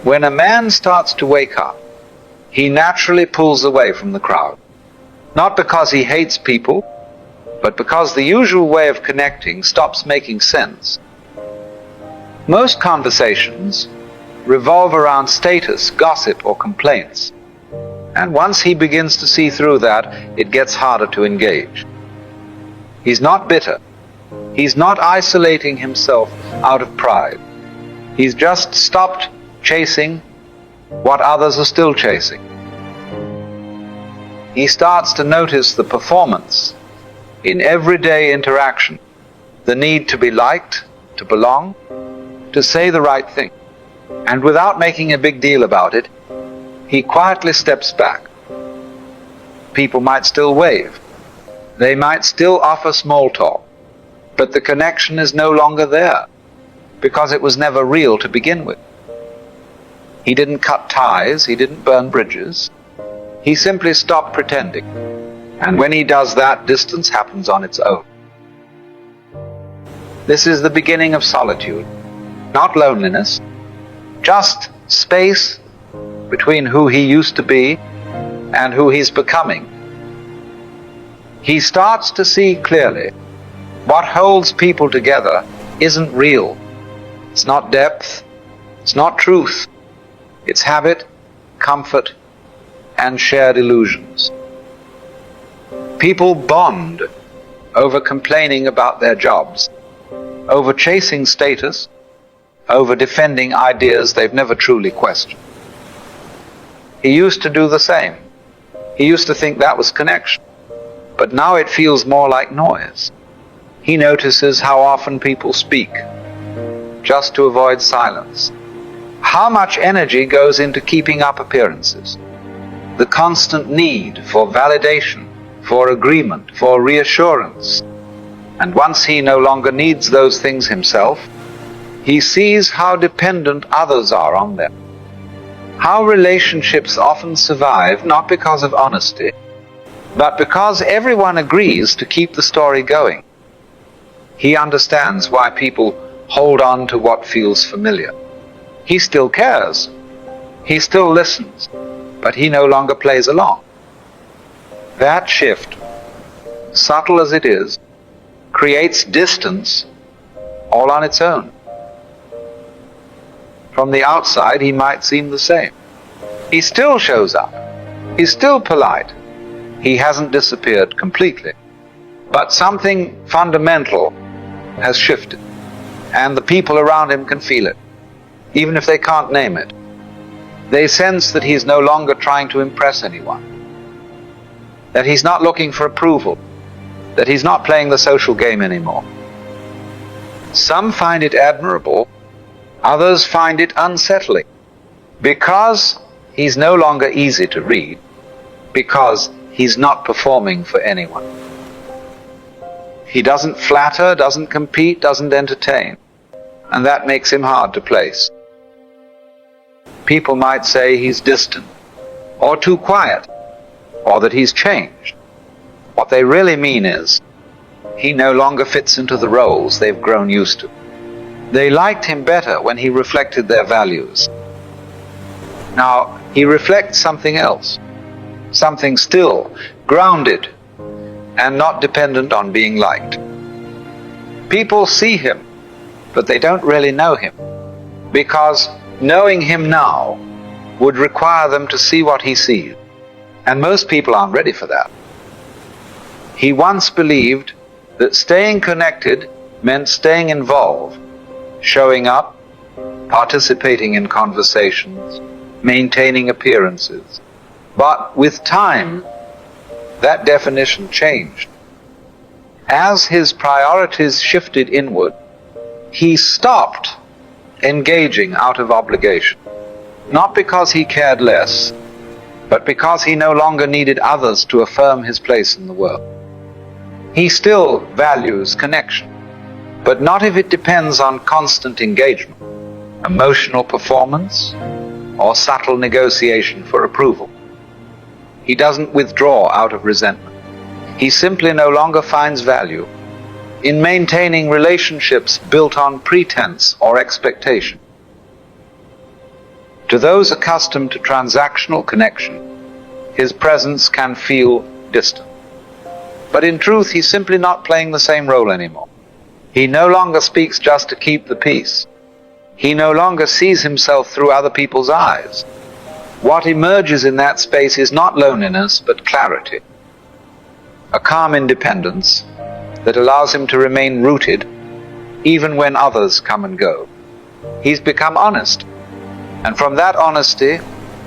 When a man starts to wake up, he naturally pulls away from the crowd. Not because he hates people, but because the usual way of connecting stops making sense. Most conversations revolve around status, gossip, or complaints. And once he begins to see through that, it gets harder to engage. He's not bitter. He's not isolating himself out of pride. He's just stopped chasing what others are still chasing. He starts to notice the performance in everyday interaction, the need to be liked, to belong, to say the right thing. And without making a big deal about it, he quietly steps back. People might still wave. They might still offer small talk. But the connection is no longer there, because it was never real to begin with. He didn't cut ties, he didn't burn bridges. He simply stopped pretending. And when he does that, distance happens on its own. This is the beginning of solitude, not loneliness, just space between who he used to be and who he's becoming. He starts to see clearly what holds people together isn't real. It's not depth, it's not truth. It's habit, comfort, and shared illusions. People bond over complaining about their jobs, over chasing status, over defending ideas they've never truly questioned. He used to do the same. He used to think that was connection. But now it feels more like noise. He notices how often people speak, just to avoid silence. How much energy goes into keeping up appearances. The constant need for validation, for agreement, for reassurance. And once he no longer needs those things himself, he sees how dependent others are on them. How relationships often survive not because of honesty, but because everyone agrees to keep the story going. He understands why people hold on to what feels familiar. He still cares. He still listens, but he no longer plays along. That shift, subtle as it is, creates distance all on its own. From the outside, he might seem the same. He still shows up. He's still polite. He hasn't disappeared completely. But something fundamental has shifted, and the people around him can feel it, even if they can't name it. They sense that he's no longer trying to impress anyone, that he's not looking for approval, that he's not playing the social game anymore. Some find it admirable, others find it unsettling, because he's no longer easy to read, because he's not performing for anyone. He doesn't flatter, doesn't compete, doesn't entertain, and that makes him hard to place. People might say he's distant, or too quiet, or that he's changed. What they really mean is, he no longer fits into the roles they've grown used to. They liked him better when he reflected their values. Now, he reflects something else, something still, grounded, and not dependent on being liked. People see him, but they don't really know him, because knowing him now would require them to see what he sees, and most people aren't ready for that. He once believed that staying connected meant staying involved, showing up, participating in conversations, maintaining appearances. But with time, that definition changed. As his priorities shifted inward, he stopped engaging out of obligation, not because he cared less, but because he no longer needed others to affirm his place in the world. He still values connection, but not if it depends on constant engagement, emotional performance, or subtle negotiation for approval. He doesn't withdraw out of resentment. He simply no longer finds value in maintaining relationships built on pretense or expectation. To those accustomed to transactional connection, his presence can feel distant. But in truth, he's simply not playing the same role anymore. He no longer speaks just to keep the peace. He no longer sees himself through other people's eyes. What emerges in that space is not loneliness, but clarity. A calm independence that allows him to remain rooted even when others come and go. He's become honest, and from that honesty,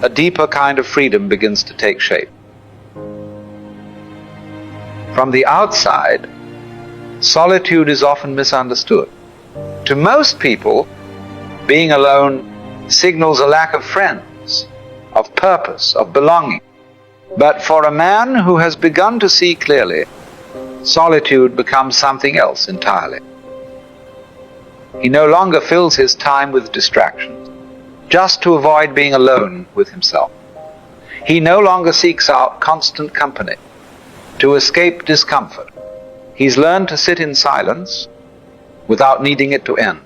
a deeper kind of freedom begins to take shape. From the outside, solitude is often misunderstood. To most people, being alone signals a lack of friends, of purpose, of belonging. But for a man who has begun to see clearly, solitude becomes something else entirely. He no longer fills his time with distractions, just to avoid being alone with himself. He no longer seeks out constant company, to escape discomfort. He's learned to sit in silence without needing it to end.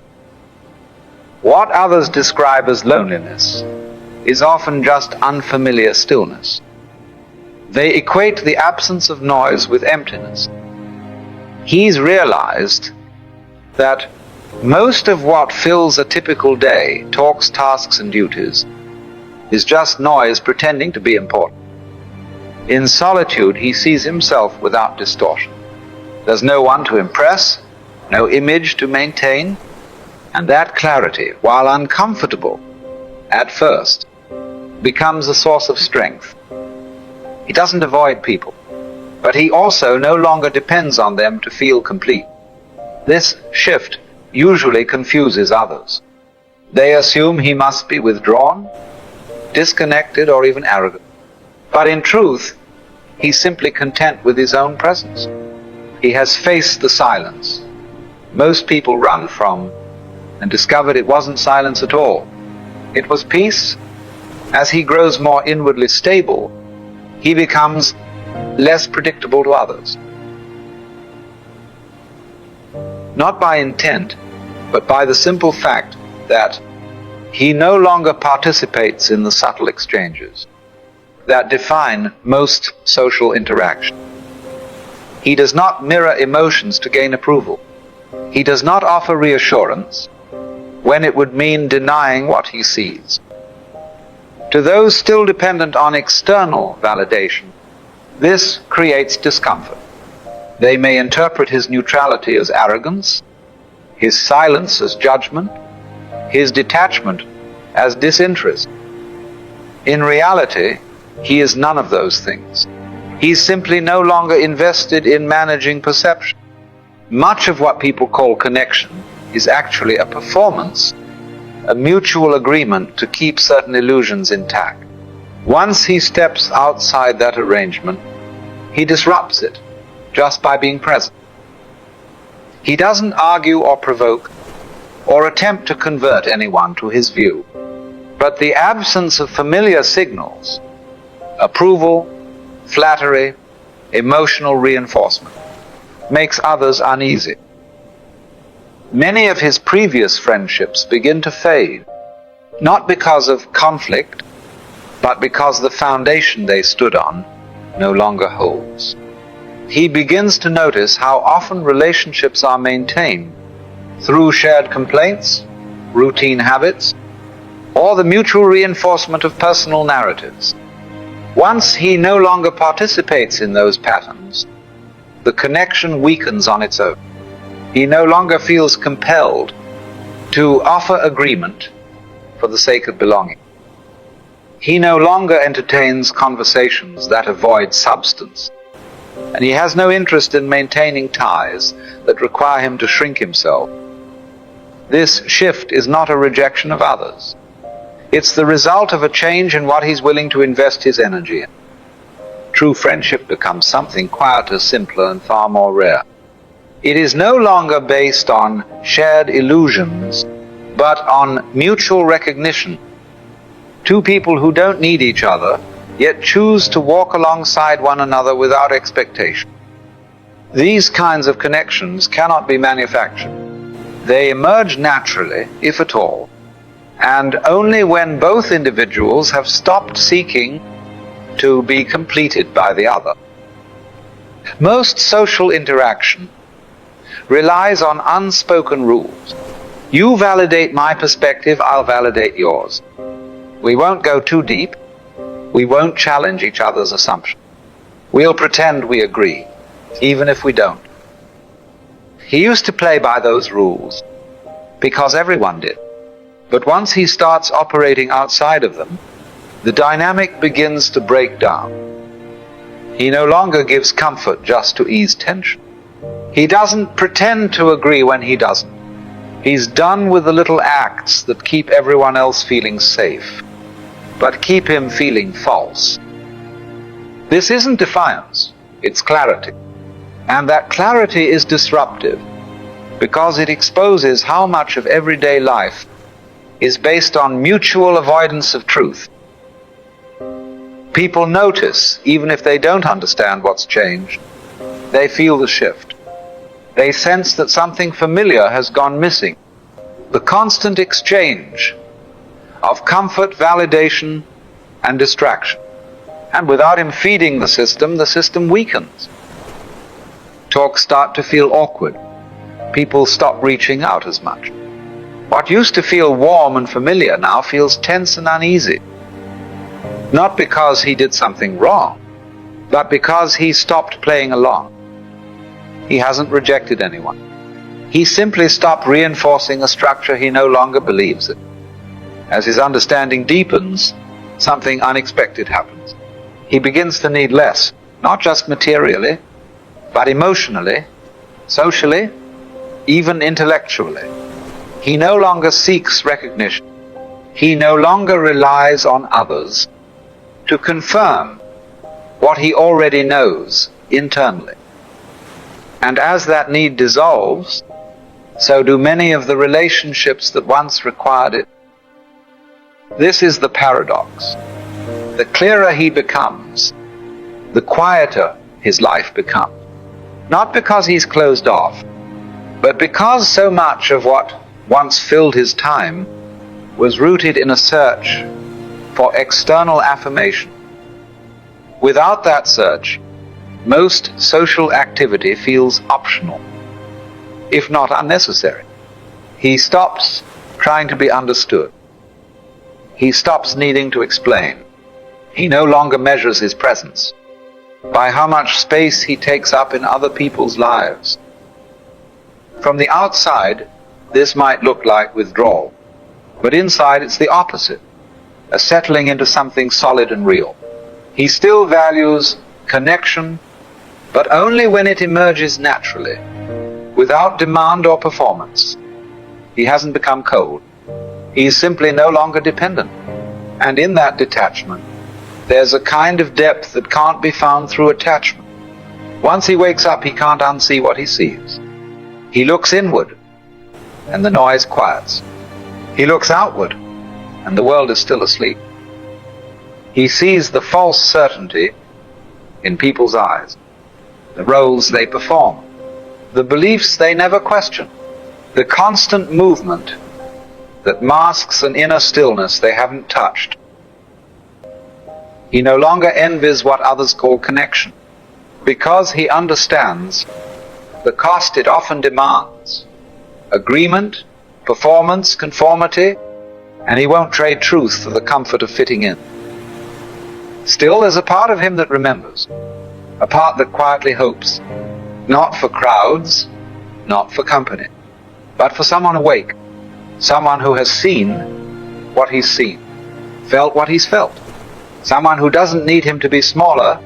What others describe as loneliness is often just unfamiliar stillness. They equate the absence of noise with emptiness. He's realized that most of what fills a typical day, talks, tasks, and duties, is just noise pretending to be important. In solitude, he sees himself without distortion. There's no one to impress, no image to maintain, and that clarity, while uncomfortable at first, becomes a source of strength. He doesn't avoid people, but he also no longer depends on them to feel complete. This shift usually confuses others. They assume he must be withdrawn, disconnected, or even arrogant. But in truth, he's simply content with his own presence. He has faced the silence most people run from and discovered it wasn't silence at all. It was peace. As he grows more inwardly stable, he becomes less predictable to others. Not by intent, but by the simple fact that he no longer participates in the subtle exchanges that define most social interaction. He does not mirror emotions to gain approval. He does not offer reassurance when it would mean denying what he sees. To those still dependent on external validation, this creates discomfort. They may interpret his neutrality as arrogance, his silence as judgment, his detachment as disinterest. In reality, he is none of those things. He's simply no longer invested in managing perception. Much of what people call connection is actually a performance, a mutual agreement to keep certain illusions intact. Once he steps outside that arrangement, he disrupts it just by being present. He doesn't argue or provoke or attempt to convert anyone to his view, but the absence of familiar signals, approval, flattery, emotional reinforcement, makes others uneasy. Many of his previous friendships begin to fade, not because of conflict, but because the foundation they stood on no longer holds. He begins to notice how often relationships are maintained through shared complaints, routine habits, or the mutual reinforcement of personal narratives. Once he no longer participates in those patterns, the connection weakens on its own. He no longer feels compelled to offer agreement for the sake of belonging. He no longer entertains conversations that avoid substance, and he has no interest in maintaining ties that require him to shrink himself. This shift is not a rejection of others. It's the result of a change in what he's willing to invest his energy in. True friendship becomes something quieter, simpler, and far more rare. It is no longer based on shared illusions, but on mutual recognition. Two people who don't need each other, yet choose to walk alongside one another without expectation. These kinds of connections cannot be manufactured. They emerge naturally, if at all, and only when both individuals have stopped seeking to be completed by the other. Most social interaction relies on unspoken rules. You validate my perspective, I'll validate yours. We won't go too deep. We won't challenge each other's assumptions. We'll pretend we agree, even if we don't. He used to play by those rules because everyone did. But once he starts operating outside of them, the dynamic begins to break down. He no longer gives comfort just to ease tension. He doesn't pretend to agree when he doesn't. He's done with the little acts that keep everyone else feeling safe, but keep him feeling false. This isn't defiance, it's clarity. And that clarity is disruptive because it exposes how much of everyday life is based on mutual avoidance of truth. People notice, even if they don't understand what's changed. They feel the shift. They sense that something familiar has gone missing. The constant exchange of comfort, validation, and distraction. And without him feeding the system weakens. Talks start to feel awkward. People stop reaching out as much. What used to feel warm and familiar now feels tense and uneasy. Not because he did something wrong, but because he stopped playing along. He hasn't rejected anyone. He simply stopped reinforcing a structure he no longer believes in. As his understanding deepens, something unexpected happens. He begins to need less, not just materially, but emotionally, socially, even intellectually. He no longer seeks recognition. He no longer relies on others to confirm what he already knows internally. And as that need dissolves, so do many of the relationships that once required it. This is the paradox. The clearer he becomes, the quieter his life becomes. Not because he's closed off, but because so much of what once filled his time was rooted in a search for external affirmation. Without that search, most social activity feels optional, if not unnecessary. He stops trying to be understood. He stops needing to explain. He no longer measures his presence by how much space he takes up in other people's lives. From the outside, this might look like withdrawal, but inside it's the opposite, a settling into something solid and real. He still values connection, but only when it emerges naturally, without demand or performance. He hasn't become cold. He is simply no longer dependent. And in that detachment, there's a kind of depth that can't be found through attachment. Once he wakes up, he can't unsee what he sees. He looks inward, and the noise quiets. He looks outward, and the world is still asleep. He sees the false certainty in people's eyes, the roles they perform, the beliefs they never question, the constant movement that masks an inner stillness they haven't touched. He no longer envies what others call connection, because he understands the cost it often demands: agreement, performance, conformity, and he won't trade truth for the comfort of fitting in. Still, there's a part of him that remembers, a part that quietly hopes, not for crowds, not for company, but for someone awake, someone who has seen what he's seen, felt what he's felt, someone who doesn't need him to be smaller,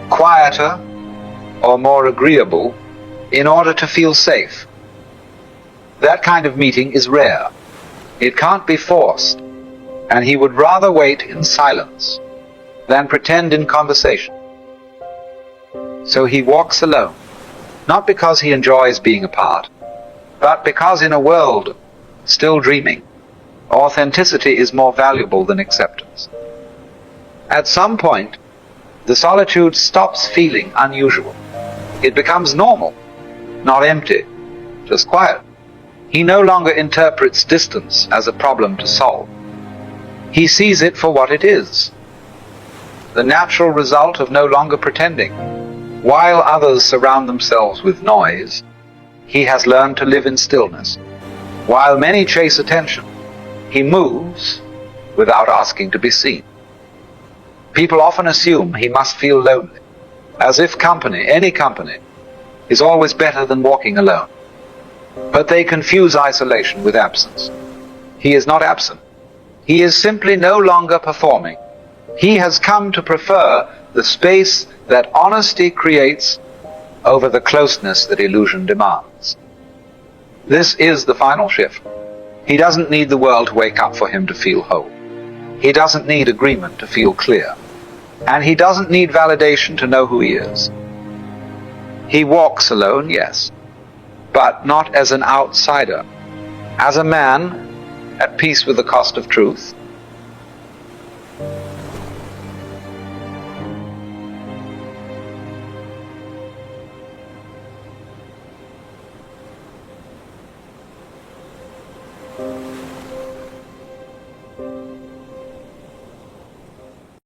quieter, or more agreeable in order to feel safe. That kind of meeting is rare. It can't be forced, and he would rather wait in silence than pretend in conversation. So he walks alone, not because he enjoys being apart, but because in a world still dreaming, authenticity is more valuable than acceptance. At some point, the solitude stops feeling unusual. It becomes normal, not empty, just quiet. He no longer interprets distance as a problem to solve. He sees it for what it is, the natural result of no longer pretending. While others surround themselves with noise, he has learned to live in stillness. While many chase attention, he moves without asking to be seen. People often assume he must feel lonely, as if company, any company, is always better than walking alone. But they confuse isolation with absence. He is not absent. He is simply no longer performing. He has come to prefer the space that honesty creates over the closeness that illusion demands. This is the final shift. He doesn't need the world to wake up for him to feel whole. He doesn't need agreement to feel clear. And he doesn't need validation to know who he is. He walks alone, yes, but not as an outsider, as a man at peace with the cost of truth.